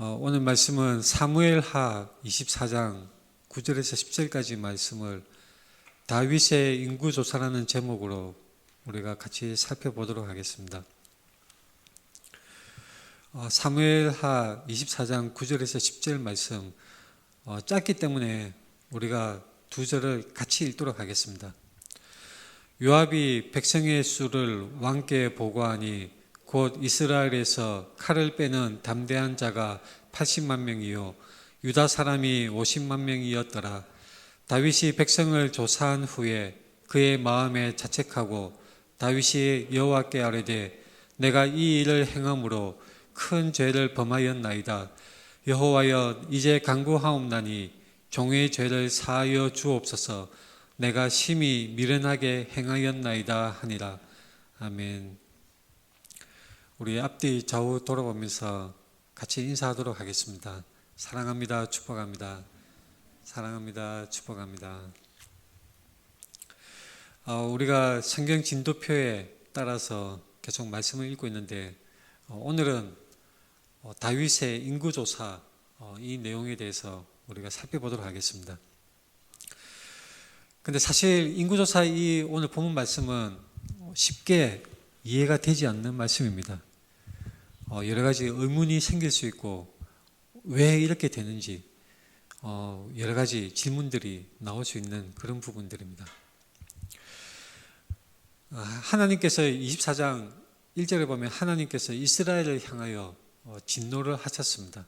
오늘 말씀은 사무엘하 24장 9절에서 10절까지 말씀을 다윗의 인구조사라는 제목으로 우리가 같이 살펴보도록 하겠습니다. 사무엘하 24장 9절에서 10절 말씀 짧기 때문에 우리가 두 절을 같이 읽도록 하겠습니다. 요압이 백성의 수를 왕께 보고하니 곧 이스라엘에서 칼을 빼는 담대한 자가 80만 명이요 유다 사람이 50만 명이었더라. 다윗이 백성을 조사한 후에 그의 마음에 자책하고 다윗이 여호와께 아뢰되 내가 이 일을 행함으로 큰 죄를 범하였나이다. 여호와여 이제 간구하옵나니 종의 죄를 사하여 주옵소서. 내가 심히 미련하게 행하였나이다 하니라. 아멘. 우리 앞뒤 좌우 돌아보면서 같이 인사하도록 하겠습니다. 사랑합니다. 축복합니다. 사랑합니다. 축복합니다. 우리가 성경 진도표에 따라서 계속 말씀을 읽고 있는데 오늘은 다윗의 인구조사 이 내용에 대해서 우리가 살펴보도록 하겠습니다. 근데 사실 인구조사 이 오늘 본문 말씀은 쉽게 이해가 되지 않는 말씀입니다. 여러 가지 의문이 생길 수 있고 왜 이렇게 되는지 여러 가지 질문들이 나올 수 있는 그런 부분들입니다. 하나님께서 24장 1절에 보면 하나님께서 이스라엘을 향하여 진노를 하셨습니다.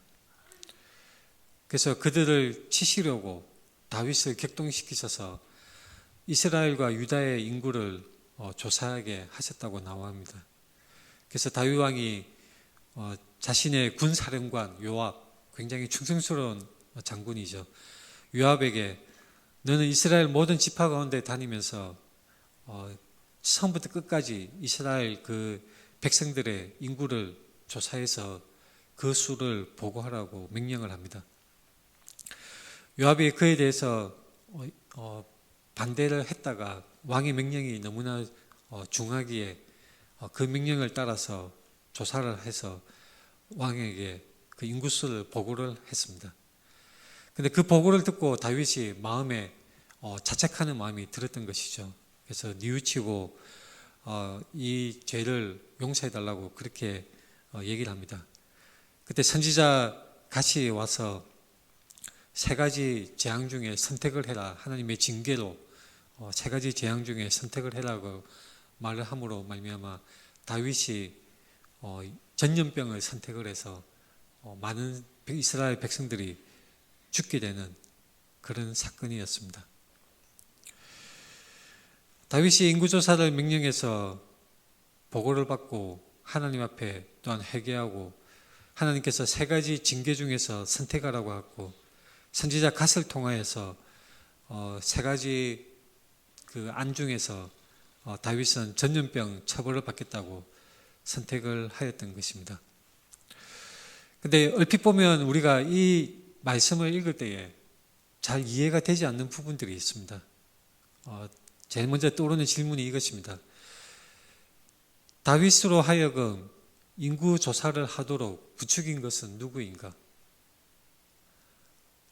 그래서 그들을 치시려고 다윗을 격동시키셔서 이스라엘과 유다의 인구를 조사하게 하셨다고 나옵니다. 그래서 다윗 왕이 자신의 군사령관 요압, 굉장히 충성스러운 장군이죠. 요압에게 너는 이스라엘 모든 지파 가운데 다니면서 처음부터 끝까지 이스라엘 그 백성들의 인구를 조사해서 그 수를 보고하라고 명령을 합니다. 요압이 그에 대해서 반대를 했다가 왕의 명령이 너무나 중하기에 그 명령을 따라서 조사를 해서 왕에게 그 인구수를 보고를 했습니다. 근데 그 보고를 듣고 다윗이 마음에 자책하는 마음이 들었던 것이죠. 그래서 뉘우치고 이 죄를 용서해달라고 그렇게 얘기를 합니다. 그때 선지자 같이 와서 세 가지 재앙 중에 선택을 해라. 하나님의 징계로 세 가지 재앙 중에 선택을 해라고 말을 함으로 말미암아 다윗이 전염병을 선택을 해서 많은 이스라엘 백성들이 죽게 되는 그런 사건이었습니다. 다윗이 인구조사를 명령해서 보고를 받고 하나님 앞에 또한 회개하고 하나님께서 세 가지 징계 중에서 선택하라고 하고 선지자 갓을 통하여서 세 가지 그 안 중에서 다윗은 전염병 처벌을 받겠다고 선택을 하였던 것입니다. 근데 얼핏 보면 우리가 이 말씀을 읽을 때에 잘 이해가 되지 않는 부분들이 있습니다. 제일 먼저 떠오르는 질문이 이것입니다. 다윗으로 하여금 인구 조사를 하도록 부추긴 것은 누구인가?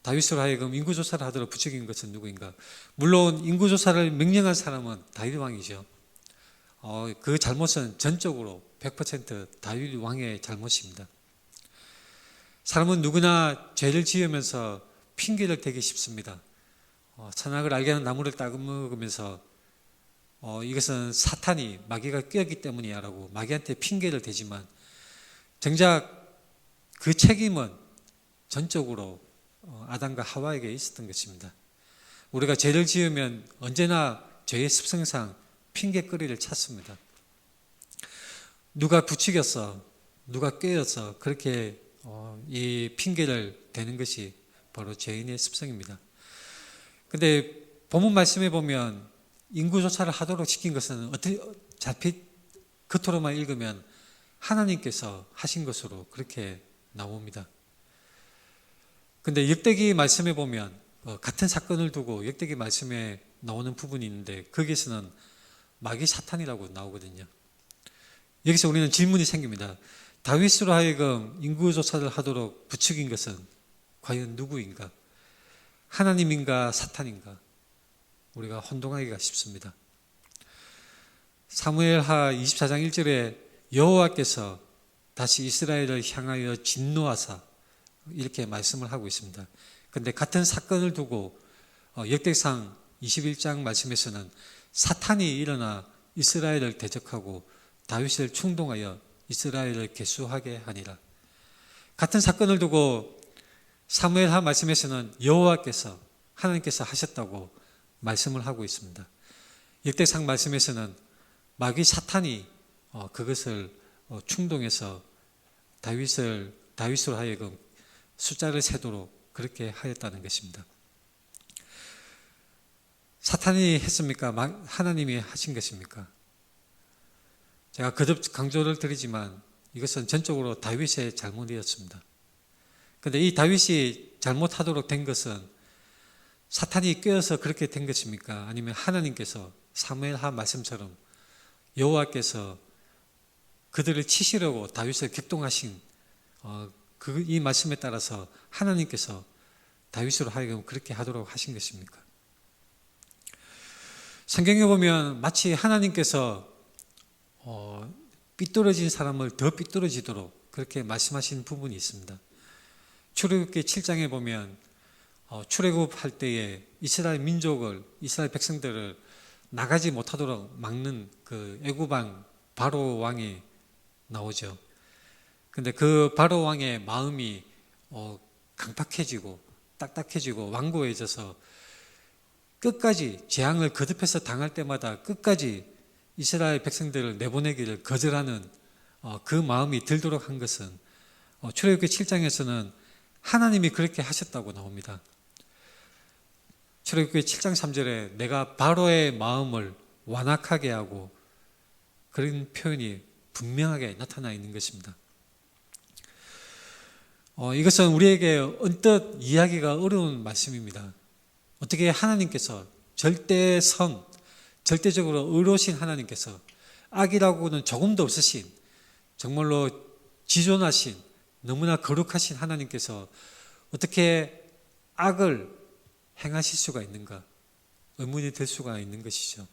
다윗으로 하여금 인구조사를 하도록 부추긴 것은 누구인가? 물론 인구조사를 명령한 사람은 다윗 왕이죠. 그 잘못은 전적으로 100% 다윗 왕의 잘못입니다. 사람은 누구나 죄를 지으면서 핑계를 대기 쉽습니다. 선악을 알게 하는 나무를 따먹으면서 이것은 사탄이 마귀가 뀌었기 때문이야 라고 마귀한테 핑계를 대지만 정작 그 책임은 전적으로 아담과 하와에게 있었던 것입니다. 우리가 죄를 지으면 언제나 죄의 습성상 핑계거리를 찾습니다. 누가 부추겼어, 누가 꿰었어 그렇게 이 핑계를 대는 것이 바로 죄인의 습성입니다. 그런데 본문 말씀에 보면 인구조사를 하도록 시킨 것은 어차피 겉으로만 읽으면 하나님께서 하신 것으로 그렇게 나옵니다. 근데 역대기 말씀에 보면 같은 사건을 두고 역대기 말씀에 나오는 부분이 있는데 거기에서는 마귀 사탄이라고 나오거든요. 여기서 우리는 질문이 생깁니다. 다윗으로 하여금 인구조사를 하도록 부추긴 것은 과연 누구인가? 하나님인가 사탄인가? 우리가 혼동하기가 쉽습니다. 사무엘하 24장 1절에 여호와께서 다시 이스라엘을 향하여 진노하사 이렇게 말씀을 하고 있습니다. 그런데 같은 사건을 두고 역대상 21장 말씀에서는 사탄이 일어나 이스라엘을 대적하고 다윗을 충동하여 이스라엘을 계수하게 하니라. 같은 사건을 두고 사무엘하 말씀에서는 여호와께서 하나님께서 하셨다고 말씀을 하고 있습니다. 역대상 말씀에서는 마귀 사탄이 그것을 충동해서 다윗으로 하여금 숫자를 세도록 그렇게 하였다는 것입니다. 사탄이 했습니까? 하나님이 하신 것입니까? 제가 거듭 강조를 드리지만 이것은 전적으로 다윗의 잘못이었습니다. 그런데 이 다윗이 잘못하도록 된 것은 사탄이 껴서 그렇게 된 것입니까? 아니면 하나님께서 사무엘하 말씀처럼 여호와께서 그들을 치시려고 다윗을 격동하신 이 말씀에 따라서 하나님께서 다윗으로 하여금 그렇게 하도록 하신 것입니까? 성경에 보면 마치 하나님께서 삐뚤어진 사람을 더 삐뚤어지도록 그렇게 말씀하신 부분이 있습니다. 출애굽기 7장에 보면 출애굽할 때에 이스라엘 민족을, 이스라엘 백성들을 나가지 못하도록 막는 그 애굽왕 바로 왕이 나오죠. 근데 그 바로 왕의 마음이 강팍해지고 딱딱해지고 완고해져서 끝까지 재앙을 거듭해서 당할 때마다 끝까지 이스라엘 백성들을 내보내기를 거절하는 그 마음이 들도록 한 것은 출애굽기 7장에서는 하나님이 그렇게 하셨다고 나옵니다. 출애굽기 7장 3절에 내가 바로의 마음을 완악하게 하고 그런 표현이 분명하게 나타나 있는 것입니다. 이것은 우리에게 언뜻 이해하기가 어려운 말씀입니다. 어떻게 하나님께서 절대적으로 의로우신 하나님께서 악이라고는 조금도 없으신 정말로 지존하신 너무나 거룩하신 하나님께서 어떻게 악을 행하실 수가 있는가 의문이 들 수가 있는 것이죠.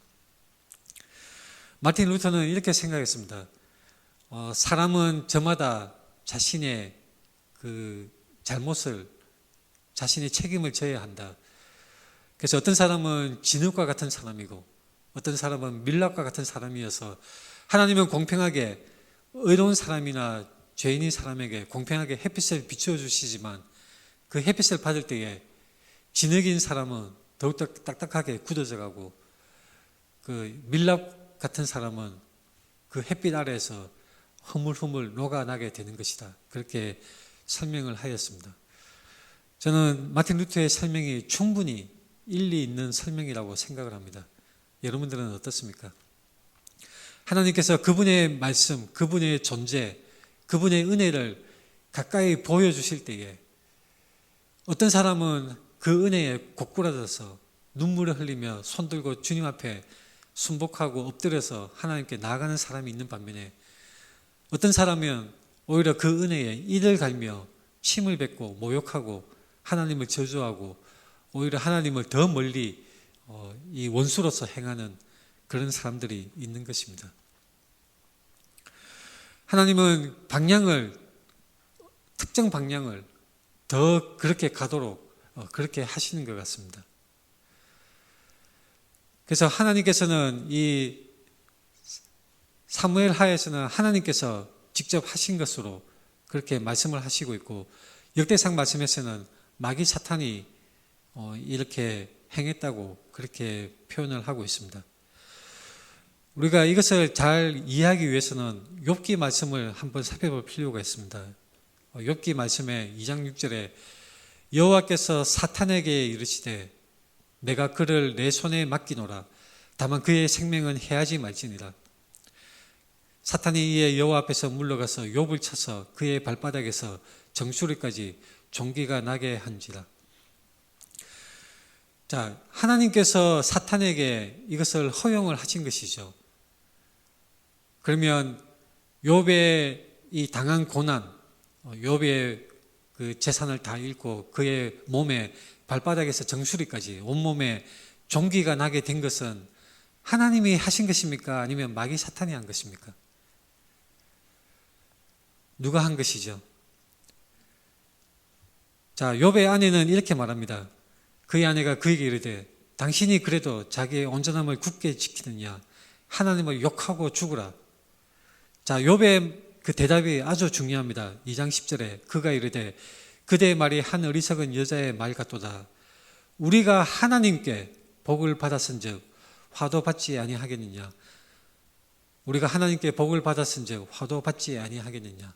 마틴 루터는 이렇게 생각했습니다. 사람은 저마다 자신의 그 잘못을 자신의 책임을 져야 한다. 그래서 어떤 사람은 진흙과 같은 사람이고 어떤 사람은 밀랍과 같은 사람이어서 하나님은 공평하게 의로운 사람이나 죄인인 사람에게 공평하게 햇빛을 비추어 주시지만 그 햇빛을 받을 때에 진흙인 사람은 더욱더 딱딱하게 굳어져 가고 그 밀랍 같은 사람은 그 햇빛 아래에서 흐물흐물 녹아나게 되는 것이다. 그렇게 설명을 하였습니다. 저는 마틴 루터의 설명이 충분히 일리 있는 설명이라고 생각을 합니다. 여러분들은 어떻습니까? 하나님께서 그분의 말씀, 그분의 존재, 그분의 은혜를 가까이 보여주실 때에 어떤 사람은 그 은혜에 고꾸라져서 눈물을 흘리며 손들고 주님 앞에 순복하고 엎드려서 하나님께 나아가는 사람이 있는 반면에 어떤 사람은 오히려 그 은혜에 이를 갈며 침을 뱉고 모욕하고 하나님을 저주하고 오히려 하나님을 더 멀리 이 원수로서 행하는 그런 사람들이 있는 것입니다. 하나님은 특정 방향을 더 그렇게 가도록 그렇게 하시는 것 같습니다. 그래서 하나님께서는 이 사무엘 하에서는 하나님께서 직접 하신 것으로 그렇게 말씀을 하시고 있고 역대상 말씀에서는 마귀 사탄이 이렇게 행했다고 그렇게 표현을 하고 있습니다. 우리가 이것을 잘 이해하기 위해서는 욥기 말씀을 한번 살펴볼 필요가 있습니다. 욥기 말씀의 2장 6절에 여호와께서 사탄에게 이르시되 내가 그를 내 손에 맡기노라. 다만 그의 생명은 해하지 말지니라. 사탄이 이에 여호와 앞에서 물러가서 욥을 쳐서 그의 발바닥에서 정수리까지 종기가 나게 한지라. 자, 하나님께서 사탄에게 이것을 허용을 하신 것이죠. 그러면 욥의 이 당한 고난, 욥의 그 재산을 다 잃고 그의 몸에 발바닥에서 정수리까지 온몸에 종기가 나게 된 것은 하나님이 하신 것입니까? 아니면 마귀 사탄이 한 것입니까? 누가 한 것이죠? 자, 욥의 아내는 이렇게 말합니다. 그의 아내가 그에게 이르되 당신이 그래도 자기의 온전함을 굳게 지키느냐? 하나님을 욕하고 죽으라. 자, 욥의 그 대답이 아주 중요합니다. 2장 10절에 그가 이르되 그대의 말이 한 어리석은 여자의 말 같도다. 우리가 하나님께 복을 받았은즉 화도 받지 아니하겠느냐? 우리가 하나님께 복을 받았은즉 화도 받지 아니하겠느냐?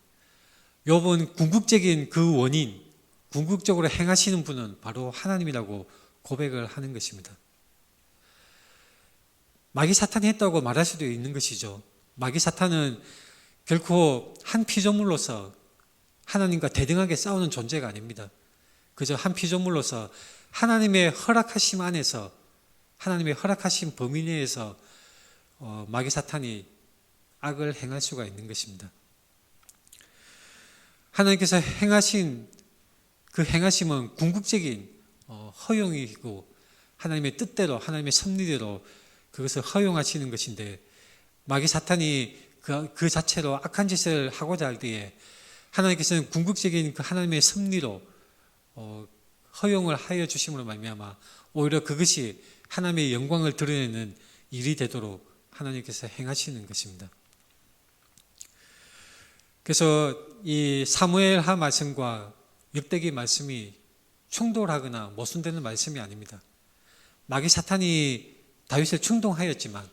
욥은 궁극적인 그 원인, 궁극적으로 행하시는 분은 바로 하나님이라고 고백을 하는 것입니다. 마귀 사탄이 했다고 말할 수도 있는 것이죠. 마귀 사탄은 결코 한 피조물로서 하나님과 대등하게 싸우는 존재가 아닙니다. 그저 한 피조물로서 하나님의 허락하심 안에서, 하나님의 허락하신 범위 내에서 마귀 사탄이 악을 행할 수가 있는 것입니다. 하나님께서 행하신 그 행하심은 궁극적인 허용이고 하나님의 뜻대로, 하나님의 섭리대로 그것을 허용하시는 것인데, 마귀 사탄이 그 자체로 악한 짓을 하고자 할 때에 하나님께서는 궁극적인 그 하나님의 섭리로 허용을 하여 주심으로 말미암아 오히려 그것이 하나님의 영광을 드러내는 일이 되도록 하나님께서 행하시는 것입니다. 그래서 이 사무엘하 말씀과 역대기 말씀이 충돌하거나 모순되는 말씀이 아닙니다. 마귀 사탄이 다윗을 충동하였지만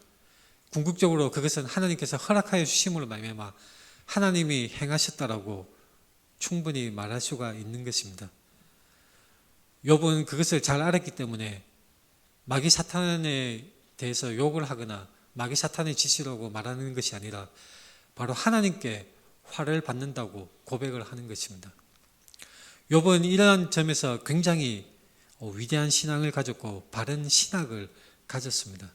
궁극적으로 그것은 하나님께서 허락하여 주심으로 말미암아 하나님이 행하셨다라고 충분히 말할 수가 있는 것입니다. 욥은 그것을 잘 알았기 때문에 마귀 사탄에 대해서 욕을 하거나 마귀 사탄의 지시라고 말하는 것이 아니라 바로 하나님께 화를 받는다고 고백을 하는 것입니다. 욥은 이러한 점에서 굉장히 위대한 신앙을 가졌고 바른 신학을 가졌습니다.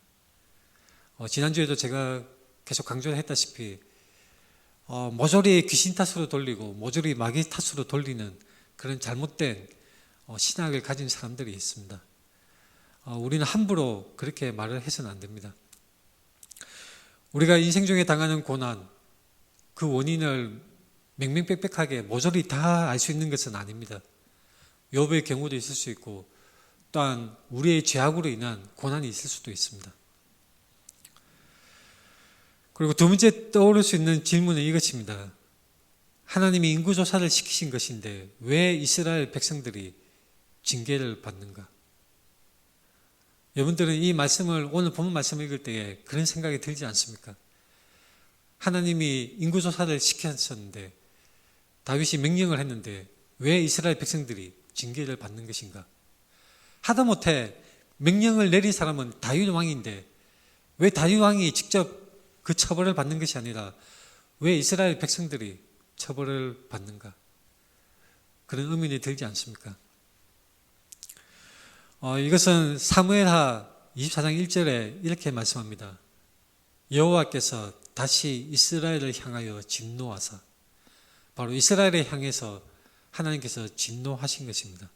지난주에도 제가 계속 강조를 했다시피 모조리 귀신 탓으로 돌리고 모조리 마귀 탓으로 돌리는 그런 잘못된 신학을 가진 사람들이 있습니다. 우리는 함부로 그렇게 말을 해서는 안 됩니다. 우리가 인생 중에 당하는 고난, 그 원인을 명명백백하게 모조리 다 알 수 있는 것은 아닙니다. 욥의 경우도 있을 수 있고 또한 우리의 죄악으로 인한 고난이 있을 수도 있습니다. 그리고 두 번째 떠오를 수 있는 질문은 이것입니다. 하나님이 인구조사를 시키신 것인데 왜 이스라엘 백성들이 징계를 받는가? 여러분들은 이 말씀을, 오늘 본문 말씀을 읽을 때에 그런 생각이 들지 않습니까? 하나님이 인구조사를 시켰었는데 다윗이 명령을 했는데 왜 이스라엘 백성들이 징계를 받는 것인가? 하다못해 명령을 내린 사람은 다윗 왕인데 왜 다윗 왕이 직접 그 처벌을 받는 것이 아니라 왜 이스라엘 백성들이 처벌을 받는가? 그런 의문이 들지 않습니까? 이것은 사무엘하 24장 1절에 이렇게 말씀합니다. 여호와께서 다시 이스라엘을 향하여 진노하사, 바로 이스라엘을 향해서 하나님께서 진노하신 것입니다.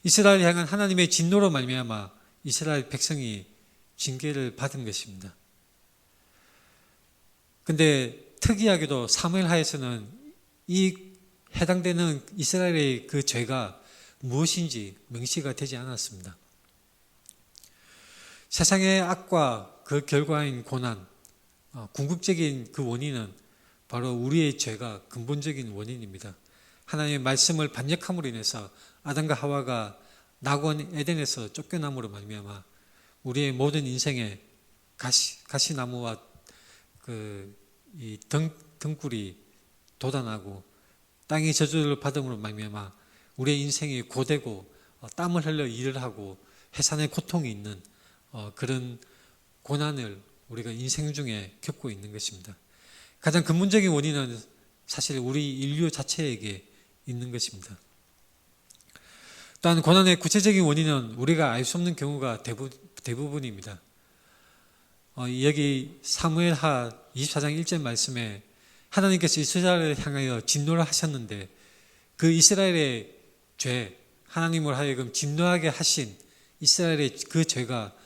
이스라엘을 향한 하나님의 진노로 말미암아 이스라엘 백성이 징계를 받은 것입니다. 근데 특이하게도 사무엘하에서는 이 해당되는 이스라엘의 그 죄가 무엇인지 명시가 되지 않았습니다. 세상의 악과 그 결과인 고난, 궁극적인 그 원인은 바로 우리의 죄가 근본적인 원인입니다. 하나님의 말씀을 반역함으로 인해서 아담과 하와가 낙원 에덴에서 쫓겨남으로 말미암아 우리의 모든 인생에 가시나무와 이 등굴이 돋아나고 땅의 저주를 받음으로 말미암아 우리의 인생이 고되고 땀을 흘려 일을 하고 해산의 고통이 있는 그런 고난을 우리가 인생 중에 겪고 있는 것입니다. 가장 근본적인 원인은 사실 우리 인류 자체에게 있는 것입니다. 또한 고난의 구체적인 원인은 우리가 알 수 없는 경우가 대부분입니다. 여기 사무엘하 24장 1절 말씀에 하나님께서 이스라엘을 향하여 진노를 하셨는데 그 이스라엘의 죄, 하나님을 하여금 진노하게 하신 이스라엘의 그 죄가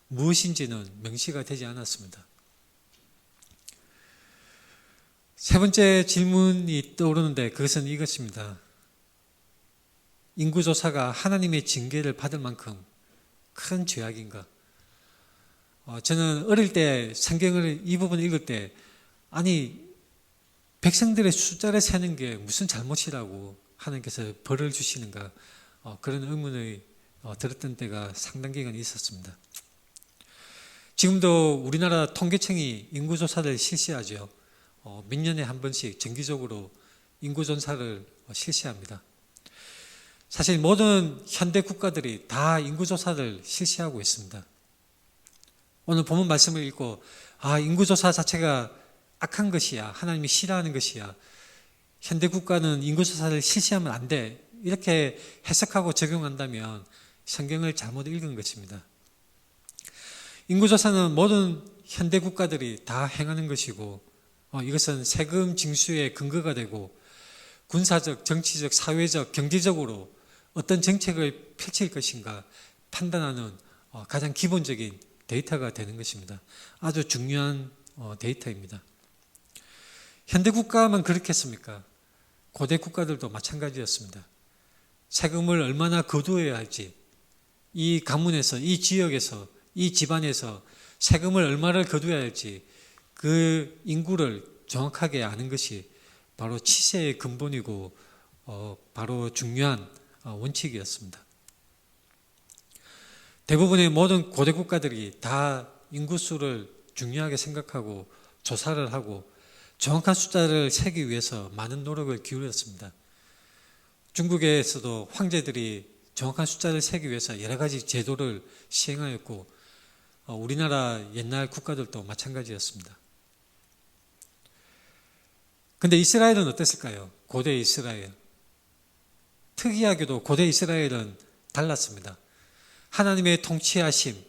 무엇인지는 명시가 되지 않았습니다. 세 번째 질문이 떠오르는데 그것은 이것입니다. 인구조사가 하나님의 징계를 받을 만큼 큰 죄악인가? 저는 어릴 때 성경을 이 부분을 읽을 때 아니 백성들의 숫자를 세는 게 무슨 잘못이라고 하나님께서 벌을 주시는가 그런 의문을 들었던 때가 상당 기간 있었습니다. 지금도 우리나라 통계청이 인구조사를 실시하죠. 몇 년에 한 번씩 정기적으로 인구조사를 실시합니다. 사실 모든 현대 국가들이 다 인구조사를 실시하고 있습니다. 오늘 본문 말씀을 읽고 인구조사 자체가 악한 것이야, 하나님이 싫어하는 것이야, 현대 국가는 인구조사를 실시하면 안 돼, 이렇게 해석하고 적용한다면 성경을 잘못 읽은 것입니다. 인구조사는 모든 현대 국가들이 다 행하는 것이고 이것은 세금 징수의 근거가 되고 군사적, 정치적, 사회적, 경제적으로 어떤 정책을 펼칠 것인가 판단하는 가장 기본적인 데이터가 되는 것입니다. 아주 중요한 데이터입니다. 현대 국가만 그렇겠습니까? 고대 국가들도 마찬가지였습니다. 세금을 얼마나 거두어야 할지, 이 가문에서, 이 지역에서, 이 집안에서 세금을 얼마를 거두어야 할지 그 인구를 정확하게 아는 것이 바로 치세의 근본이고 바로 중요한 원칙이었습니다. 대부분의 모든 고대 국가들이 다 인구수를 중요하게 생각하고 조사를 하고 정확한 숫자를 세기 위해서 많은 노력을 기울였습니다. 중국에서도 황제들이 정확한 숫자를 세기 위해서 여러 가지 제도를 시행하였고 우리나라 옛날 국가들도 마찬가지였습니다. 근데 이스라엘은 어땠을까요? 고대 이스라엘. 특이하게도 고대 이스라엘은 달랐습니다. 하나님의 통치하심,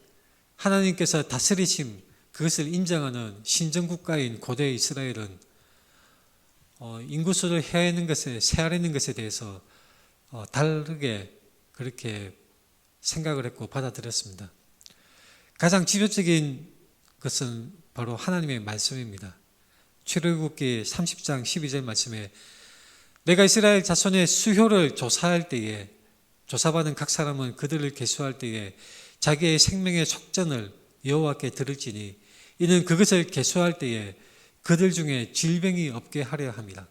하나님께서 다스리심, 그것을 인정하는 신정국가인 고대 이스라엘은 인구수를 헤아리는 것에 대해서 다르게 그렇게 생각을 했고 받아들였습니다. 가장 지표적인 것은 바로 하나님의 말씀입니다. 출애굽기 30장 12절 말씀에 내가 이스라엘 자손의 수효를 조사할 때에 조사받은 각 사람은 그들을 계수할 때에 자기의 생명의 속전을 여호와께 들을지니 이는 그것을 계수할 때에 그들 중에 질병이 없게 하려 함이라.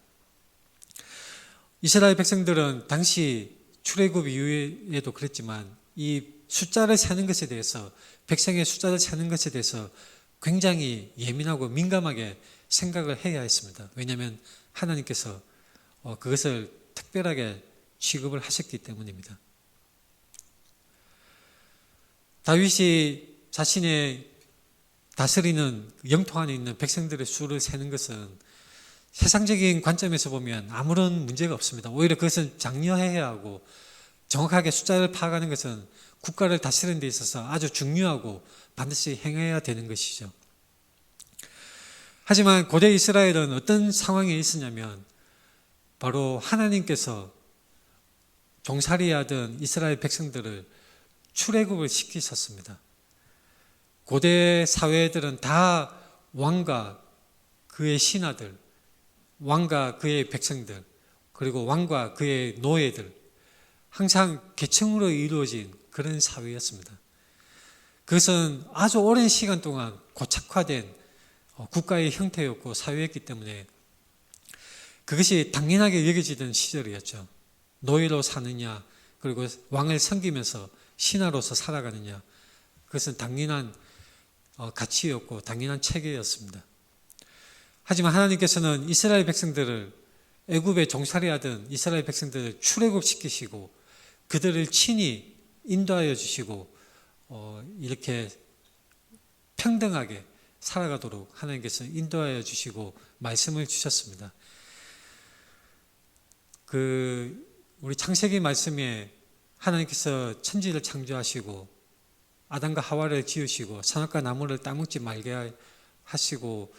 이스라엘 백성들은 당시 출애굽 이후에도 그랬지만 이 숫자를 세는 것에 대해서 백성의 숫자를 세는 것에 대해서 굉장히 예민하고 민감하게 생각을 해야 했습니다. 왜냐하면 하나님께서 그것을 특별하게 취급을 하셨기 때문입니다. 다윗이 자신의 다스리는 영토 안에 있는 백성들의 수를 세는 것은 세상적인 관점에서 보면 아무런 문제가 없습니다. 오히려 그것은 장려해야 하고 정확하게 숫자를 파악하는 것은 국가를 다스리는 데 있어서 아주 중요하고 반드시 행해야 되는 것이죠. 하지만 고대 이스라엘은 어떤 상황에 있었냐면 바로 하나님께서 종살이하던 이스라엘 백성들을 출애굽을 시키셨습니다. 고대 사회들은 다 왕과 그의 신하들, 왕과 그의 백성들, 그리고 왕과 그의 노예들, 항상 계층으로 이루어진 그런 사회였습니다. 그것은 아주 오랜 시간 동안 고착화된 국가의 형태였고 사회였기 때문에 그것이 당연하게 여겨지던 시절이었죠. 노예로 사느냐, 그리고 왕을 섬기면서 신하로서 살아가느냐, 그것은 당연한 가치였고 당연한 체계였습니다. 하지만 하나님께서는 이스라엘 백성들을 애굽에 종살이하던 이스라엘 백성들을 출애굽시키시고 그들을 친히 인도하여 주시고 이렇게 평등하게 살아가도록 하나님께서 인도하여 주시고 말씀을 주셨습니다. 우리 창세기 말씀에 하나님께서 천지를 창조하시고 아담과 하와를 지으시고 선악과 나무를 따먹지 말게 하시고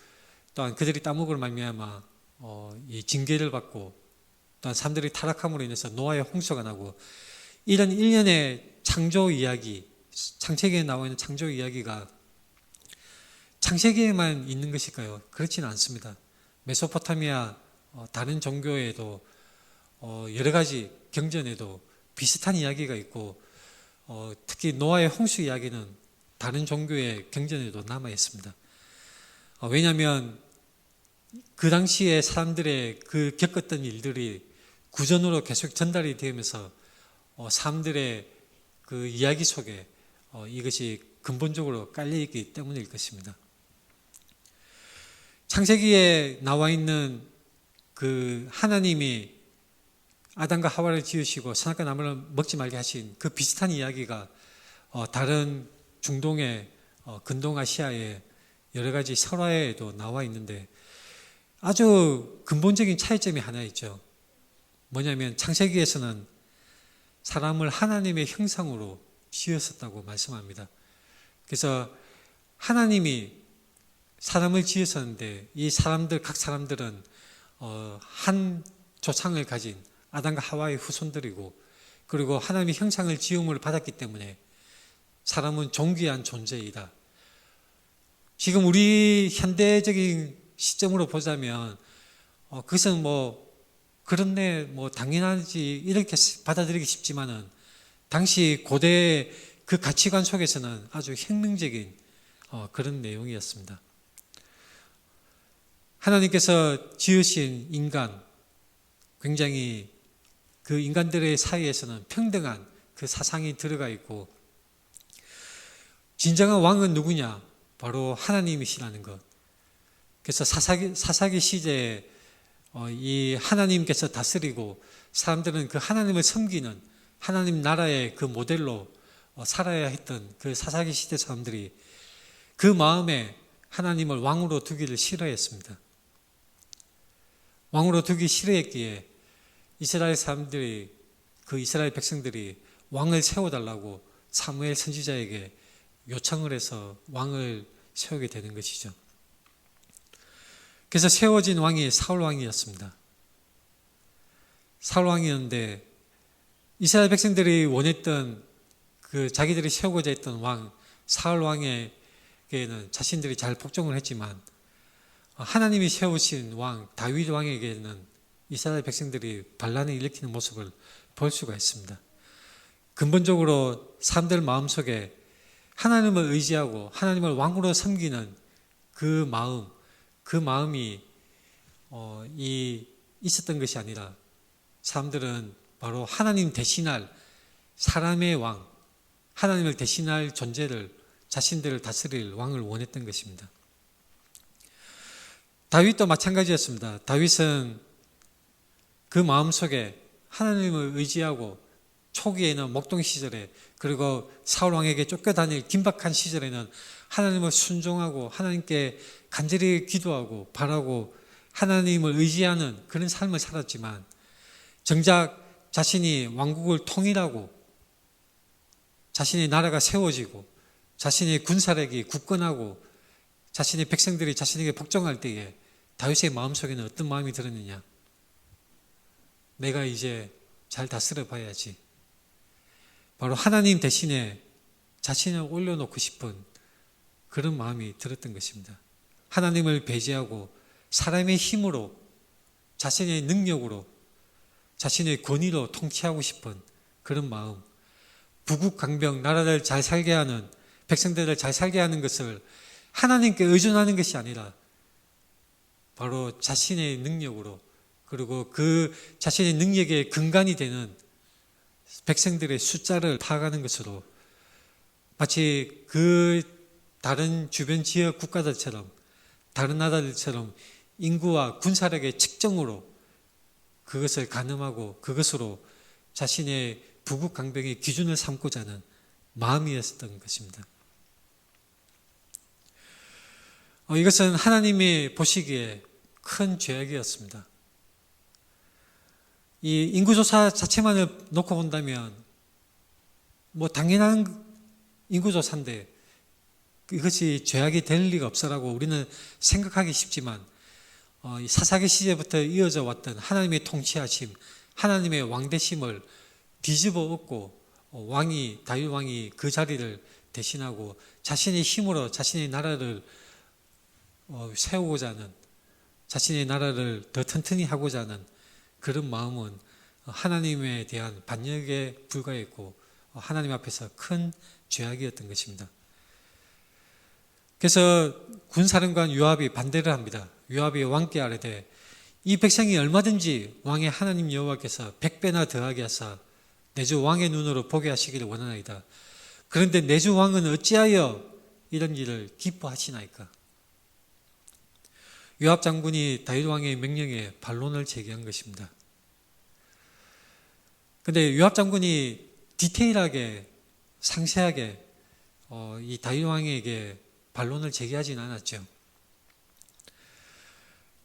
또한 그들이 따먹을 말미암아 이 징계를 받고 또한 사람들이 타락함으로 인해서 노아의 홍수가 나고 이런 일련의 창조 이야기, 창세기에 나와 있는 창조 이야기가 창세기에만 있는 것일까요? 그렇지는 않습니다. 메소포타미아 다른 종교에도 여러 가지 경전에도 비슷한 이야기가 있고 특히 노아의 홍수 이야기는 다른 종교의 경전에도 남아 있습니다. 왜냐하면 그 당시에 사람들의 그 겪었던 일들이 구전으로 계속 전달이 되면서 사람들의 그 이야기 속에 이것이 근본적으로 깔려 있기 때문일 것입니다. 창세기에 나와 있는 그 하나님이 아담과 하와를 지으시고 선악과 나무를 먹지 말게 하신 그 비슷한 이야기가 다른 중동의 근동아시아의 여러 가지 설화에도 나와 있는데 아주 근본적인 차이점이 하나 있죠. 뭐냐면 창세기에서는 사람을 하나님의 형상으로 지었었다고 말씀합니다. 그래서 하나님이 사람을 지었었는데 이 사람들 각 사람들은 한 조상을 가진 아담과 하와의 후손들이고 그리고 하나님의 형상을 지음을 받았기 때문에 사람은 존귀한 존재이다. 지금 우리 현대적인 시점으로 보자면 그것은 그렇네 당연하지 이렇게 받아들이기 쉽지만은 당시 고대 그 가치관 속에서는 아주 혁명적인 그런 내용이었습니다. 하나님께서 지으신 인간 굉장히 그 인간들의 사이에서는 평등한 그 사상이 들어가 있고 진정한 왕은 누구냐? 바로 하나님이시라는 것. 그래서 사사기 시대에 이 하나님께서 다스리고 사람들은 그 하나님을 섬기는 하나님 나라의 그 모델로 살아야 했던 그 사사기 시대 사람들이 그 마음에 하나님을 왕으로 두기를 싫어했습니다. 왕으로 두기 싫어했기에 이스라엘 사람들이 그 이스라엘 백성들이 왕을 세워달라고 사무엘 선지자에게 요청을 해서 왕을 세우게 되는 것이죠. 그래서 세워진 왕이 사울 왕이었습니다. 사울 왕이었는데 이스라엘 백성들이 원했던 그 자기들이 세우고자 했던 왕 사울 왕에게는 자신들이 잘 복종을 했지만 하나님이 세우신 왕 다윗 왕에게는 이스라엘 백성들이 반란을 일으키는 모습을 볼 수가 있습니다. 근본적으로 사람들 마음속에 하나님을 의지하고 하나님을 왕으로 섬기는 그 마음이 있었던 것이 아니라 사람들은 바로 하나님 대신할 사람의 왕, 하나님을 대신할 존재를 자신들을 다스릴 왕을 원했던 것입니다. 다윗도 마찬가지였습니다. 다윗은 그 마음속에 하나님을 의지하고 초기에는 목동 시절에 그리고 사울 왕에게 쫓겨다닐 긴박한 시절에는 하나님을 순종하고 하나님께 간절히 기도하고 바라고 하나님을 의지하는 그런 삶을 살았지만 정작 자신이 왕국을 통일하고 자신의 나라가 세워지고 자신의 군사력이 굳건하고 자신의 백성들이 자신에게 복종할 때에 다윗의 마음속에는 어떤 마음이 들었느냐? 내가 이제 잘 다스려 봐야지. 바로 하나님 대신에 자신을 올려놓고 싶은 그런 마음이 들었던 것입니다. 하나님을 배제하고 사람의 힘으로 자신의 능력으로 자신의 권위로 통치하고 싶은 그런 마음, 부국강병 나라를 잘 살게 하는 백성들을 잘 살게 하는 것을 하나님께 의존하는 것이 아니라 바로 자신의 능력으로 그리고 그 자신의 능력의 근간이 되는 백성들의 숫자를 파악하는 것으로 마치 그 다른 주변 지역 국가들처럼 다른 나라들처럼 인구와 군사력의 측정으로 그것을 가늠하고 그것으로 자신의 부국강병의 기준을 삼고자 하는 마음이었던 것입니다. 이것은 하나님이 보시기에 큰 죄악이었습니다. 이 인구조사 자체만을 놓고 본다면 당연한 인구조사인데 이것이 죄악이 될 리가 없어라고 우리는 생각하기 쉽지만 이 사사기 시대부터 이어져 왔던 하나님의 통치하심, 하나님의 왕되심을 뒤집어 엎고 다윗 왕이 그 자리를 대신하고 자신의 힘으로 자신의 나라를 세우고자 하는, 자신의 나라를 더 튼튼히 하고자 하는 그런 마음은 하나님에 대한 반역에 불과했고 하나님 앞에서 큰 죄악이었던 것입니다. 그래서 군사령관 요압이 반대를 합니다. 요압이 왕께 아뢰되 이 백성이 얼마든지 왕의 하나님 여호와께서 100배나 더하게 하사 내 주 왕의 눈으로 보게 하시기를 원하나이다. 그런데 내 주 왕은 어찌하여 이런 일을 기뻐하시나이까? 요압 장군이 다윗 왕의 명령에 반론을 제기한 것입니다. 근데 요압 장군이 디테일하게 상세하게 이 다윗 왕에게 반론을 제기하지는 않았죠.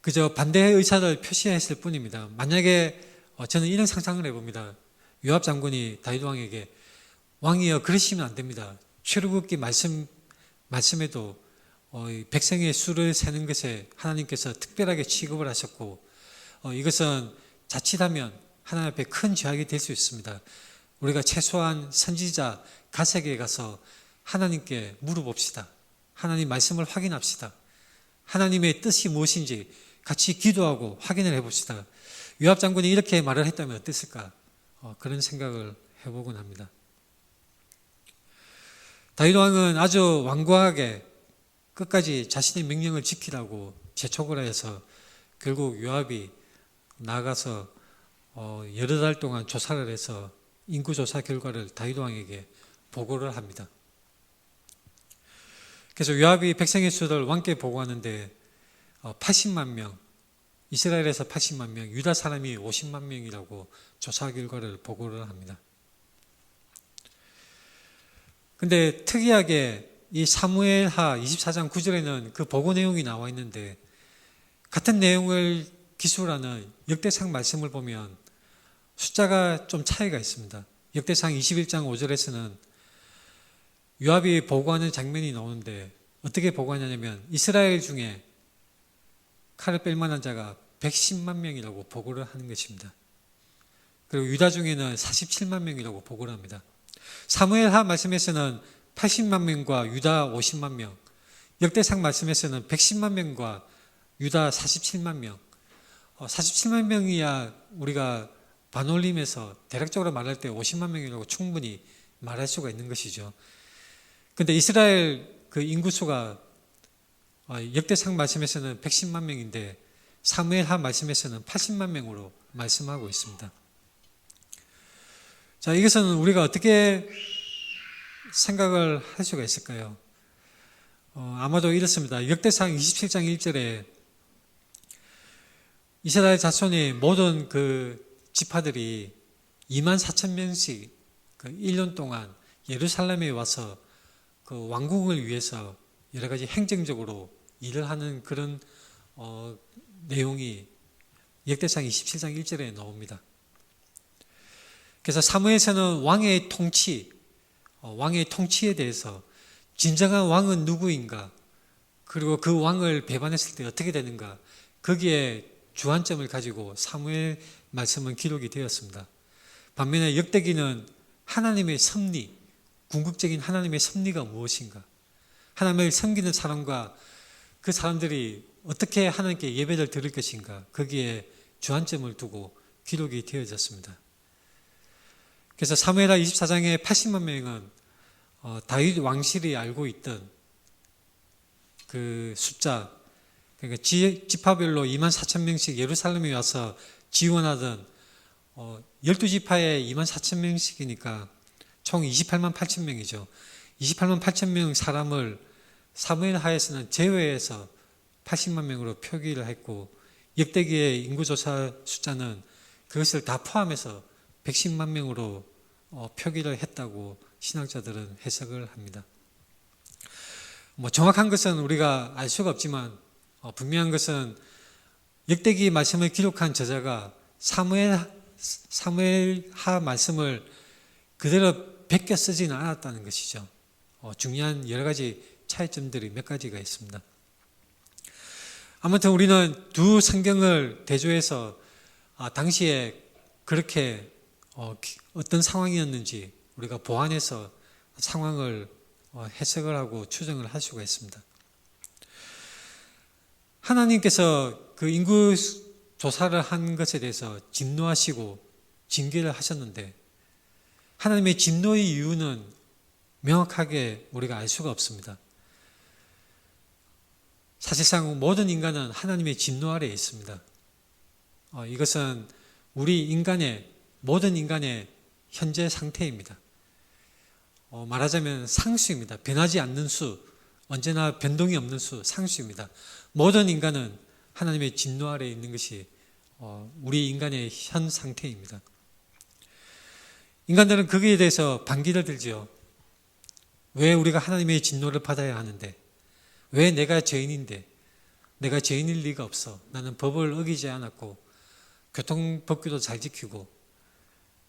그저 반대의 의사를 표시했을 뿐입니다. 만약에 저는 이런 상상을 해봅니다. 요압 장군이 다윗 왕에게 왕이여 그러시면 안 됩니다. 출애굽기 말씀에도 백성의 수를 세는 것에 하나님께서 특별하게 취급을 하셨고 이것은 자칫하면 하나님 앞에 큰 죄악이 될 수 있습니다. 우리가 최소한 선지자 가세기에 가서 하나님께 물어봅시다. 하나님 말씀을 확인합시다. 하나님의 뜻이 무엇인지 같이 기도하고 확인을 해봅시다. 요압 장군이 이렇게 말을 했다면 어땠을까? 그런 생각을 해보곤 합니다. 다윗 왕은 아주 완고하게 끝까지 자신의 명령을 지키라고 재촉을 해서 결국 요압이 나가서 여러 달 동안 조사를 해서 인구조사 결과를 다윗 왕에게 보고를 합니다. 그래서 요압이 백성의 수를 왕께 보고하는데 80만 명, 이스라엘에서 80만 명, 유다 사람이 50만 명이라고 조사 결과를 보고를 합니다. 근데 특이하게 이 사무엘하 24장 9절에는 그 보고 내용이 나와 있는데 같은 내용을 기술하는 역대상 말씀을 보면 숫자가 좀 차이가 있습니다. 역대상 21장 5절에서는 요압이 보고하는 장면이 나오는데 어떻게 보고하냐면 이스라엘 중에 칼을 뺄 만한 자가 110만 명이라고 보고를 하는 것입니다. 그리고 유다 중에는 47만 명이라고 보고를 합니다. 사무엘하 말씀에서는 80만 명과 유다 50만 명, 역대상 말씀에서는 110만 명과 유다 47만 명, 47만 명이야 우리가 반올림에서 대략적으로 말할 때 50만 명이라고 충분히 말할 수가 있는 것이죠. 근데 이스라엘 그 인구수가 역대상 말씀에서는 110만 명인데 사무엘하 말씀에서는 80만 명으로 말씀하고 있습니다. 자, 이것은 우리가 어떻게 생각을 할 수가 있을까요? 아마도 이렇습니다. 역대상 27장 1절에 이스라엘 자손의 모든 그 지파들이 2만 4천 명씩 그 1년 동안 예루살렘에 와서 그 왕궁을 위해서 여러 가지 행정적으로 일을 하는 그런 내용이 역대상 27장 1절에 나옵니다. 그래서 사무엘서는 왕의 통치에 대해서 진정한 왕은 누구인가, 그리고 그 왕을 배반했을 때 어떻게 되는가, 거기에 주안점을 가지고 사무엘 말씀은 기록이 되었습니다. 반면에 역대기는 하나님의 섭리, 궁극적인 하나님의 섭리가 무엇인가, 하나님을 섬기는 사람과 그 사람들이 어떻게 하나님께 예배를 드릴 것인가, 거기에 주안점을 두고 기록이 되어졌습니다. 그래서 사무엘하 24장의 80만 명은 다윗 왕실이 알고 있던 그 숫자, 그러니까 지파별로 2만 4천 명씩 예루살렘에 와서 지원하던 12지파에 2만 4천 명씩이니까 총 28만 8천 명이죠. 28만 8천 명 사람을 사무엘하에서는 제외해서 80만 명으로 표기를 했고 역대기의 인구조사 숫자는 그것을 다 포함해서 110만 명으로 표기를 했다고 신학자들은 해석을 합니다. 정확한 것은 우리가 알 수가 없지만 분명한 것은 역대기 말씀을 기록한 저자가 사무엘하 말씀을 그대로 베껴 쓰지는 않았다는 것이죠. 중요한 여러 가지 차이점들이 몇 가지가 있습니다. 아무튼 우리는 두 성경을 대조해서 당시에 그렇게 어떤 상황이었는지 우리가 보완해서 상황을 해석을 하고 추정을 할 수가 있습니다. 하나님께서 그 인구 조사를 한 것에 대해서 진노하시고 징계를 하셨는데 하나님의 진노의 이유는 명확하게 우리가 알 수가 없습니다. 사실상 모든 인간은 하나님의 진노 아래에 있습니다. 이것은 우리 인간의 모든 인간의 현재 상태입니다. 말하자면 상수입니다. 변하지 않는 수, 언제나 변동이 없는 수, 상수입니다. 모든 인간은 하나님의 진노 아래에 있는 것이 우리 인간의 현 상태입니다. 인간들은 거기에 대해서 반기를 들지요. 왜 우리가 하나님의 진노를 받아야 하는데? 왜 내가 죄인인데? 내가 죄인일 리가 없어. 나는 법을 어기지 않았고 교통법규도 잘 지키고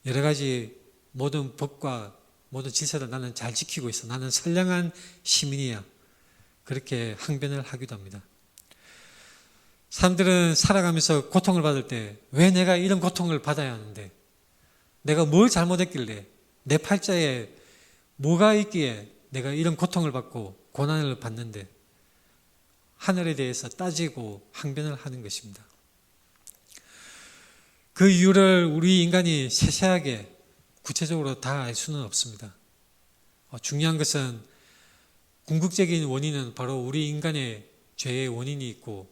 여러 가지 모든 법과 모든 질서를 나는 잘 지키고 있어. 나는 선량한 시민이야. 그렇게 항변을 하기도 합니다. 사람들은 살아가면서 고통을 받을 때 왜 내가 이런 고통을 받아야 하는데? 내가 뭘 잘못했길래? 내 팔자에 뭐가 있기에 내가 이런 고통을 받고 고난을 받는데? 하늘에 대해서 따지고 항변을 하는 것입니다. 그 이유를 우리 인간이 세세하게 구체적으로 다 알 수는 없습니다. 중요한 것은 궁극적인 원인은 바로 우리 인간의 죄의 원인이 있고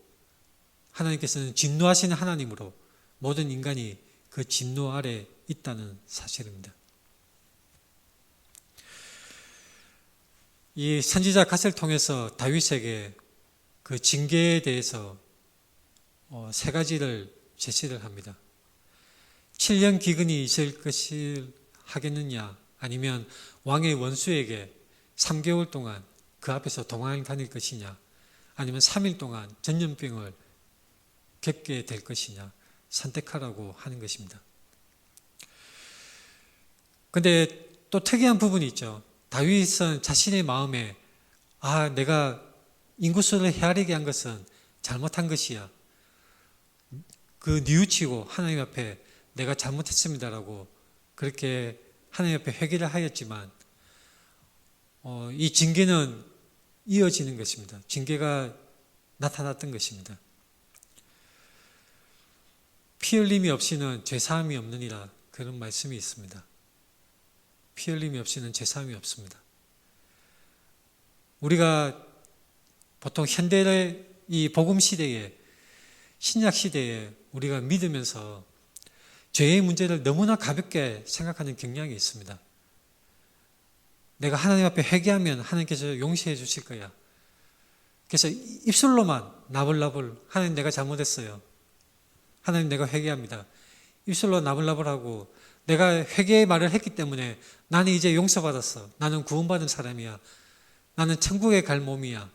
하나님께서는 진노하시는 하나님으로 모든 인간이 그 진노 아래 있다는 사실입니다. 이 선지자 갓을 통해서 다윗에게 그 징계에 대해서 세 가지를 제시를 합니다. 7년 기근이 있을 것을 하겠느냐, 아니면 왕의 원수에게 3개월 동안 그 앞에서 도망 다닐 것이냐, 아니면 3일 동안 전염병을 겪게 될 것이냐 선택하라고 하는 것입니다. 그런데 또 특이한 부분이 있죠. 다윗은 자신의 마음에 내가 인구수를 헤아리게 한 것은 잘못한 것이야. 그 뉘우치고 하나님 앞에 내가 잘못했습니다라고 그렇게 하나님 앞에 회개를 하였지만 이 징계는 이어지는 것입니다. 징계가 나타났던 것입니다. 피 흘림이 없이는 죄사함이 없느니라, 그런 말씀이 있습니다. 피 흘림이 없이는 죄사함이 없습니다. 우리가 보통 현대의 이 복음 시대에, 신약 시대에 우리가 믿으면서 죄의 문제를 너무나 가볍게 생각하는 경향이 있습니다. 내가 하나님 앞에 회개하면 하나님께서 용서해 주실 거야. 그래서 입술로만 나불나불 하나님 내가 잘못했어요. 하나님 내가 회개합니다. 입술로 나불나불하고 내가 회개의 말을 했기 때문에 나는 이제 용서받았어. 나는 구원받은 사람이야. 나는 천국에 갈 몸이야.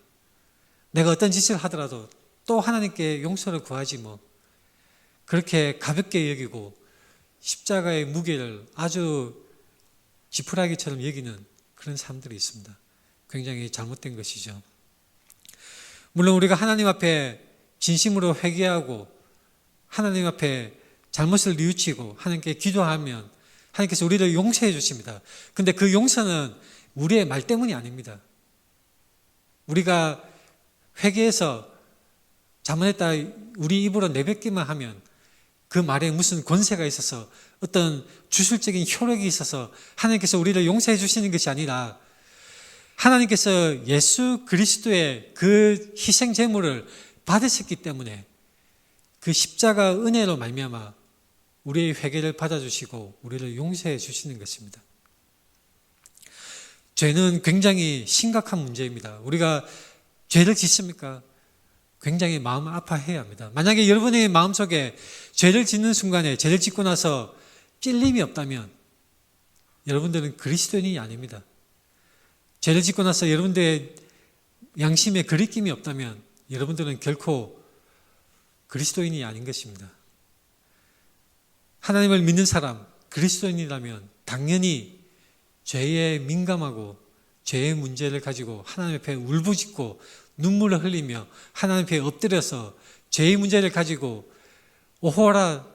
내가 어떤 짓을 하더라도 또 하나님께 용서를 구하지 뭐. 그렇게 가볍게 여기고 십자가의 무게를 아주 지푸라기처럼 여기는 그런 사람들이 있습니다. 굉장히 잘못된 것이죠. 물론 우리가 하나님 앞에 진심으로 회개하고 하나님 앞에 잘못을 뉘우치고 하나님께 기도하면 하나님께서 우리를 용서해 주십니다. 근데 그 용서는 우리의 말 때문이 아닙니다. 우리가 회개해서 잘못했다 우리 입으로 내뱉기만 하면 그 말에 무슨 권세가 있어서 어떤 주술적인 효력이 있어서 하나님께서 우리를 용서해 주시는 것이 아니라 하나님께서 예수 그리스도의 그 희생 제물을 받으셨기 때문에 그 십자가 은혜로 말미암아 우리의 회개를 받아주시고 우리를 용서해 주시는 것입니다. 죄는 굉장히 심각한 문제입니다. 우리가 죄를 짓습니까? 굉장히 마음 아파해야 합니다. 만약에 여러분의 마음속에 죄를 짓는 순간에 죄를 짓고 나서 찔림이 없다면 여러분들은 그리스도인이 아닙니다. 죄를 짓고 나서 여러분들의 양심에 거리낌이 없다면 여러분들은 결코 그리스도인이 아닌 것입니다. 하나님을 믿는 사람, 그리스도인이라면 당연히 죄에 민감하고 죄의 문제를 가지고 하나님 앞에 울부짖고 눈물을 흘리며 하나님 앞에 엎드려서 죄의 문제를 가지고 오호라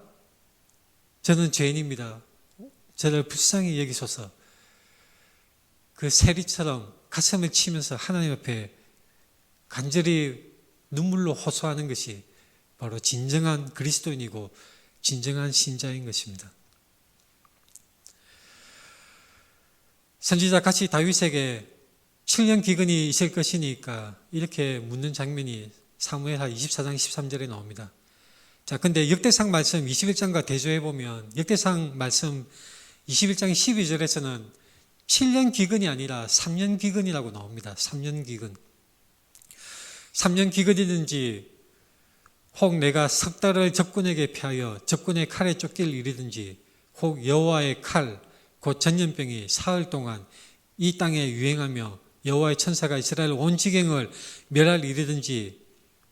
저는 죄인입니다. 저를 불쌍히 여기소서. 그 세리처럼 가슴을 치면서 하나님 앞에 간절히 눈물로 호소하는 것이 바로 진정한 그리스도인이고 진정한 신자인 것입니다. 선지자 같이 다윗에게 7년 기근이 있을 것이니까 이렇게 묻는 장면이 사무엘하 24장 13절에 나옵니다. 자, 근데 역대상 말씀 21장과 대조해 보면 역대상 말씀 21장 12절에서는 7년 기근이 아니라 3년 기근이라고 나옵니다. 3년 기근. 3년 기근이든지 혹 내가 석 달을 적군에게 피하여 적군의 칼에 쫓길 일이든지 혹 여호와의 칼 곧 전염병이 사흘 동안 이 땅에 유행하며 여호와의 천사가 이스라엘 온 지경을 멸할 일이든지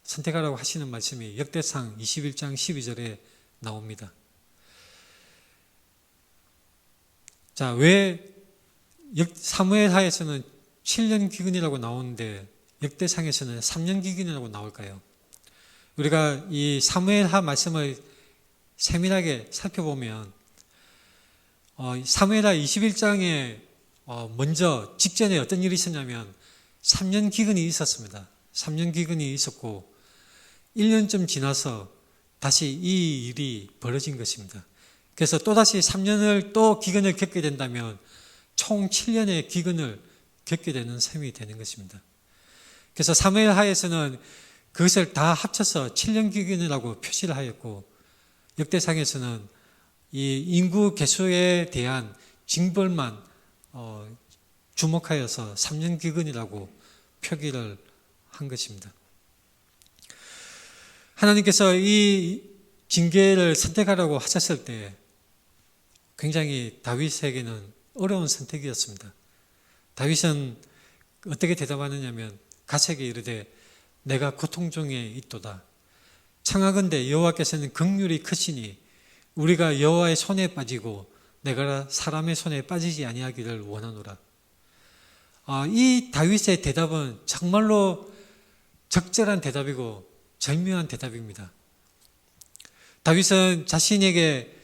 선택하라고 하시는 말씀이 역대상 21장 12절에 나옵니다. 자, 왜 사무엘하에서는 7년 기근이라고 나오는데 역대상에서는 3년 기근이라고 나올까요? 우리가 이 사무엘하 말씀을 세밀하게 살펴보면 사무엘하 21장에 먼저 직전에 어떤 일이 있었냐면 3년 기근이 있었습니다. 3년 기근이 있었고 1년쯤 지나서 다시 이 일이 벌어진 것입니다. 그래서 또다시 3년을 또 기근을 겪게 된다면 총 7년의 기근을 겪게 되는 셈이 되는 것입니다. 그래서 사무엘하에서는 그것을 다 합쳐서 7년 기근이라고 표시를 하였고 역대상에서는 이 인구 개수에 대한 징벌만 주목하여서 3년 기근이라고 표기를 한 것입니다. 하나님께서 이 징계를 선택하라고 하셨을 때 굉장히 다윗에게는 어려운 선택이었습니다. 다윗은 어떻게 대답하느냐면 갓에게 이르되 내가 고통 중에 있도다. 청하건대 여호와께서는 긍휼이 크시니 우리가 여호와의 손에 빠지고 내가 사람의 손에 빠지지 아니하기를 원하노라. 이 다윗의 대답은 정말로 적절한 대답이고 절묘한 대답입니다. 다윗은 자신에게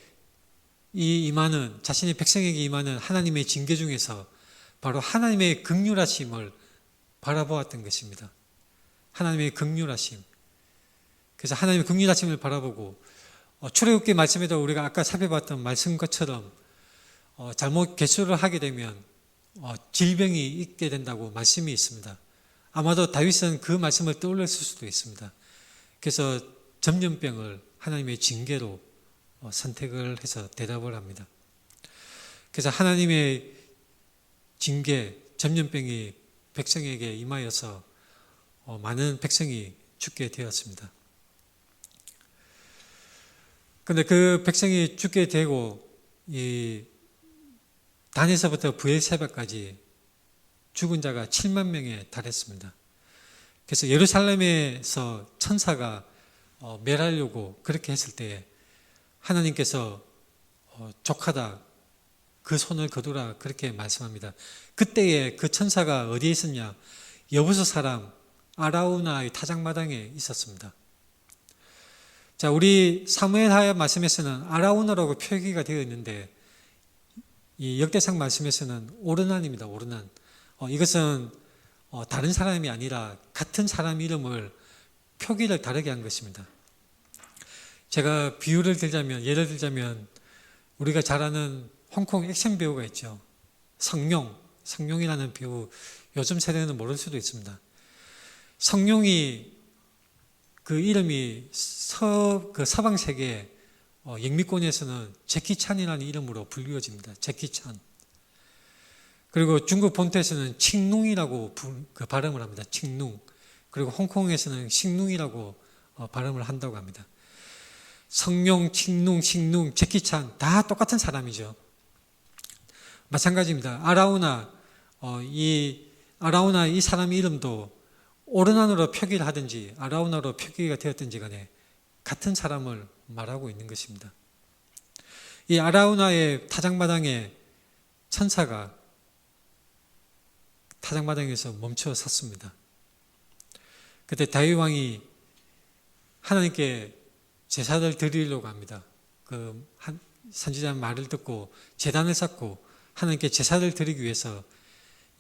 임하는 자신의 백성에게 임하는 하나님의 징계 중에서 바로 하나님의 긍휼하심을 바라보았던 것입니다. 하나님의 긍휼하심. 그래서 하나님의 긍휼하심을 바라보고 출애굽기 말씀에도 우리가 아까 살펴봤던 말씀 것처럼 잘못 개수를 하게 되면 질병이 있게 된다고 말씀이 있습니다. 아마도 다윗은 그 말씀을 떠올렸을 수도 있습니다. 그래서 전염병을 하나님의 징계로 선택을 해서 대답을 합니다. 그래서 하나님의 징계, 전염병이 백성에게 임하여서 많은 백성이 죽게 되었습니다. 그런데 그 백성이 죽게 되고 이 단에서부터 브엘세바까지 죽은 자가 7만 명에 달했습니다. 그래서 예루살렘에서 천사가 멸하려고 그렇게 했을 때 하나님께서 족하다 그 손을 거두라 그렇게 말씀합니다. 그때에 그 천사가 어디에 있었냐? 여부서 사람 아라우나의 타작마당에 있었습니다. 자, 우리 사무엘하 말씀에서는 아라우나라고 표기가 되어 있는데 이 역대상 말씀에서는 오르난입니다. 오르난. 이것은 다른 사람이 아니라 같은 사람 이름을 표기를 다르게 한 것입니다. 제가 비유를 들자면 예를 들자면 우리가 잘 아는 홍콩 액션 배우가 있죠. 성룡이라는 배우 요즘 세대는 모를 수도 있습니다. 성룡이 그 이름이 서방 세계 영미권에서는 제키 찬이라는 이름으로 불리워집니다. 제키 찬. 그리고 중국 본토에서는 칭룽이라고 발음을 합니다. 칭룽. 그리고 홍콩에서는 싱룽이라고 발음을 한다고 합니다. 성룡, 칭룽, 싱룽, 제키 찬 다 똑같은 사람이죠. 마찬가지입니다. 아라우나 이 사람 이름도 오르난으로 표기를 하든지 아라우나로 표기가 되었든지 간에 같은 사람을 말하고 있는 것입니다. 이 아라우나의 타작마당에 천사가 타작마당에서 멈춰 섰습니다. 그때 다윗 왕이 하나님께 제사를 드리려고 합니다. 그 선지자 말을 듣고 제단을 쌓고 하나님께 제사를 드리기 위해서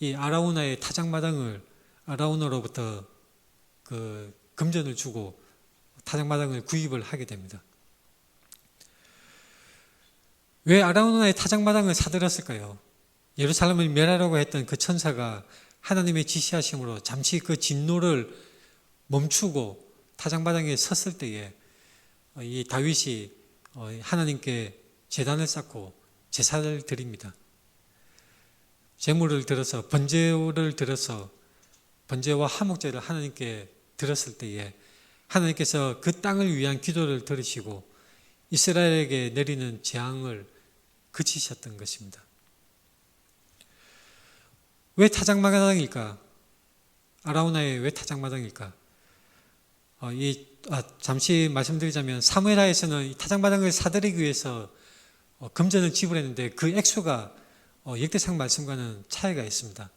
이 아라우나의 타작마당을 아라우나로부터 그 금전을 주고 타작마당을 구입을 하게 됩니다. 왜 아라우나의 타작마당을 사들였을까요? 예루살렘을 멸하려고 했던 그 천사가 하나님의 지시하심으로 잠시 그 진노를 멈추고 타작마당에 섰을 때에 이 다윗이 하나님께 제단을 쌓고 제사를 드립니다. 제물을 들어서 번제를 들어서 번제와 화목제를 하나님께 드렸을 때에 하나님께서 그 땅을 위한 기도를 들으시고 이스라엘에게 내리는 재앙을 그치셨던 것입니다. 왜 타작마당일까? 아라우나의 왜 타작마당일까? 잠시 말씀드리자면 사무엘하에서는 이 타작마당을 사들이기 위해서 금전을 지불했는데 그 액수가 역대상 말씀과는 차이가 있습니다.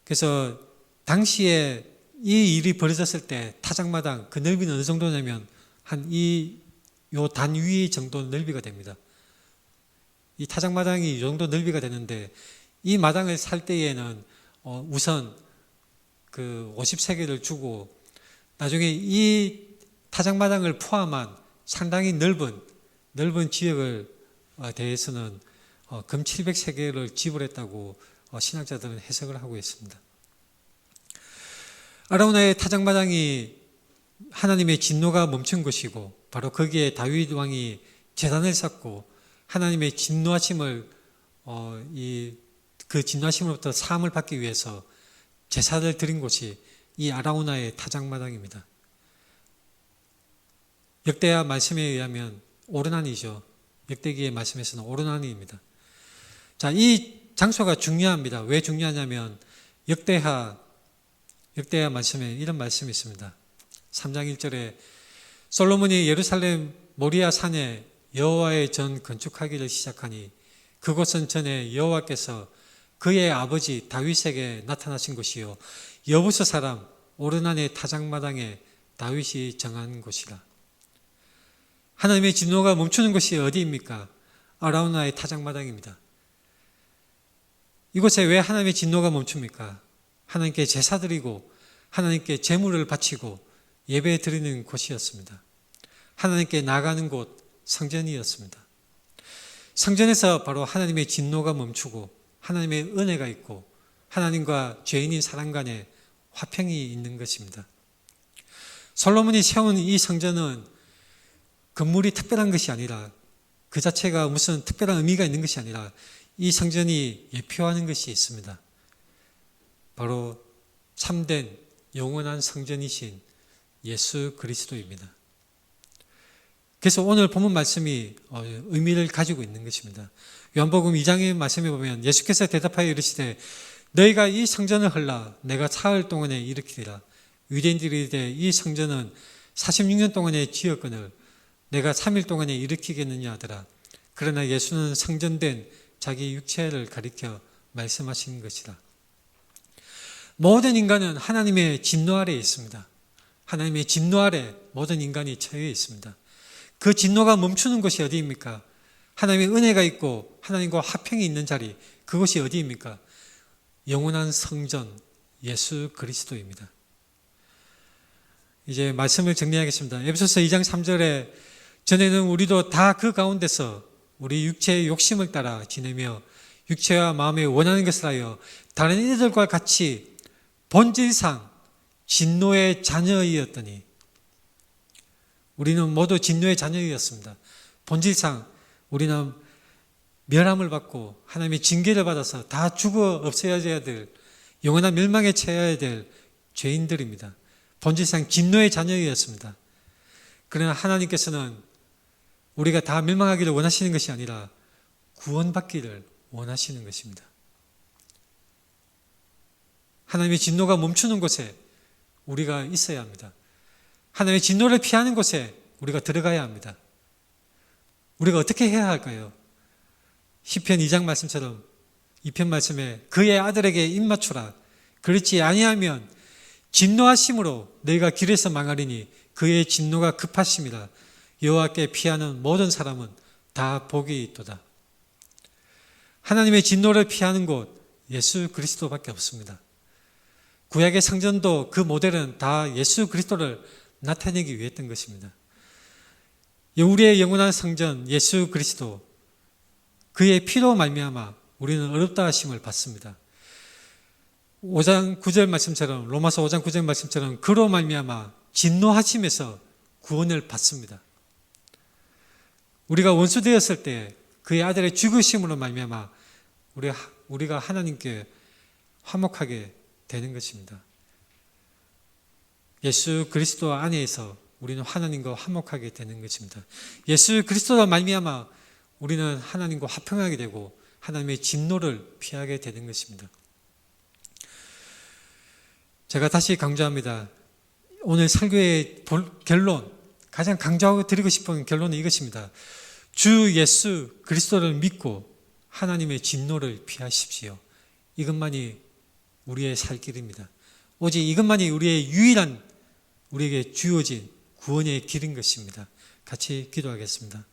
그래서 당시에 이 일이 벌어졌을 때 타작마당 그 넓이는 어느 정도냐면 한 요 단위 정도 넓이가 됩니다. 이 타작마당이 이 정도 넓이가 되는데 이 마당을 살 때에는 우선 그 50세겔을 주고 나중에 이 타작마당을 포함한 상당히 넓은 지역을 대해서는 금 700세겔을 지불했다고 신학자들은 해석을 하고 있습니다. 아라우나의 타작마당이 하나님의 진노가 멈춘 것이고 바로 거기에 다윗 왕이 제단을 쌓고 하나님의 진노하심을 그 진노하심으로부터 사함을 받기 위해서 제사를 드린 곳이 이 아라우나의 타작마당입니다. 역대하 말씀에 의하면 오르난이죠. 역대기의 말씀에서는 오르난입니다. 자, 이 장소가 중요합니다. 왜 중요하냐면 역대하 말씀에 이런 말씀이 있습니다. 3장 1절에 솔로몬이 예루살렘 모리아 산에 여호와의 전 건축하기를 시작하니 그곳은 전에 여호와께서 그의 아버지 다윗에게 나타나신 곳이요 여부스 사람 오르난의 타작마당에 다윗이 정한 곳이라. 하나님의 진노가 멈추는 곳이 어디입니까? 아라우나의 타작마당입니다. 이곳에 왜 하나님의 진노가 멈춥니까? 하나님께 제사 드리고 하나님께 제물을 바치고 예배 드리는 곳이었습니다. 하나님께 나가는 곳 성전이었습니다. 성전에서 바로 하나님의 진노가 멈추고 하나님의 은혜가 있고 하나님과 죄인인 사람 간에 화평이 있는 것입니다. 솔로몬이 세운 이 성전은 건물이 특별한 것이 아니라 그 자체가 무슨 특별한 의미가 있는 것이 아니라 이 성전이 예표하는 것이 있습니다. 바로 참된 영원한 성전이신 예수 그리스도입니다. 그래서 오늘 본문 말씀이 의미를 가지고 있는 것입니다. 요한복음 2장의 말씀에 보면 예수께서 대답하여 이르시되 너희가 이 성전을 헐라 내가 사흘 동안에 일으키리라. 유대인들이 이르되 이 성전은 46년 동안에 지었거늘 내가 3일 동안에 일으키겠느냐 하더라. 그러나 예수는 성전된 자기 육체를 가리켜 말씀하신 것이다. 모든 인간은 하나님의 진노 아래에 있습니다. 하나님의 진노 아래 모든 인간이 처해 있습니다. 그 진노가 멈추는 곳이 어디입니까? 하나님의 은혜가 있고 하나님과 화평이 있는 자리, 그것이 어디입니까? 영원한 성전 예수 그리스도입니다. 이제 말씀을 정리하겠습니다. 에베소서 2장 3절에 전에는 우리도 다 그 가운데서 우리 육체의 욕심을 따라 지내며 육체와 마음에 원하는 것을 하여 다른 이들과 같이 본질상 진노의 자녀이었더니, 우리는 모두 진노의 자녀이었습니다. 본질상 우리는 멸함을 받고 하나님의 징계를 받아서 다 죽어 없어져야 될, 영원한 멸망에 처해야 될 죄인들입니다. 본질상 진노의 자녀이었습니다. 그러나 하나님께서는 우리가 다 멸망하기를 원하시는 것이 아니라 구원받기를 원하시는 것입니다. 하나님의 진노가 멈추는 곳에 우리가 있어야 합니다. 하나님의 진노를 피하는 곳에 우리가 들어가야 합니다. 우리가 어떻게 해야 할까요? 시편 2장 말씀처럼 2편 말씀에 그의 아들에게 입맞추라. 그렇지 아니하면 진노하심으로 너희가 길에서 망하리니 그의 진노가 급하심이라. 여호와께 피하는 모든 사람은 다 복이 있도다. 하나님의 진노를 피하는 곳 예수 그리스도밖에 없습니다. 구약의 상전도 그 모델은 다 예수 그리스도를 나타내기 위했던 것입니다. 우리의 영원한 상전 예수 그리스도, 그의 피로 말미암아 우리는 어렵다 하심을 받습니다. 5장 9절 말씀처럼, 로마서 5장 9절 말씀처럼 그로 말미암아 진노하심에서 구원을 받습니다. 우리가 원수 되었을 때 그의 아들의 죽으심으로 말미암아 우리가 하나님께 화목하게 되는 것입니다. 예수 그리스도 안에서 우리는 하나님과 화목하게 되는 것입니다. 예수 그리스도로 말미암아 우리는 하나님과 화평하게 되고 하나님의 진노를 피하게 되는 것입니다. 제가 다시 강조합니다. 오늘 설교의 결론, 가장 강조하고 드리고 싶은 결론은 이것입니다. 주 예수 그리스도를 믿고 하나님의 진노를 피하십시오. 이것만이 우리의 살 길입니다. 오직 이것만이 우리의 유일한, 우리에게 주어진 구원의 길인 것입니다. 같이 기도하겠습니다.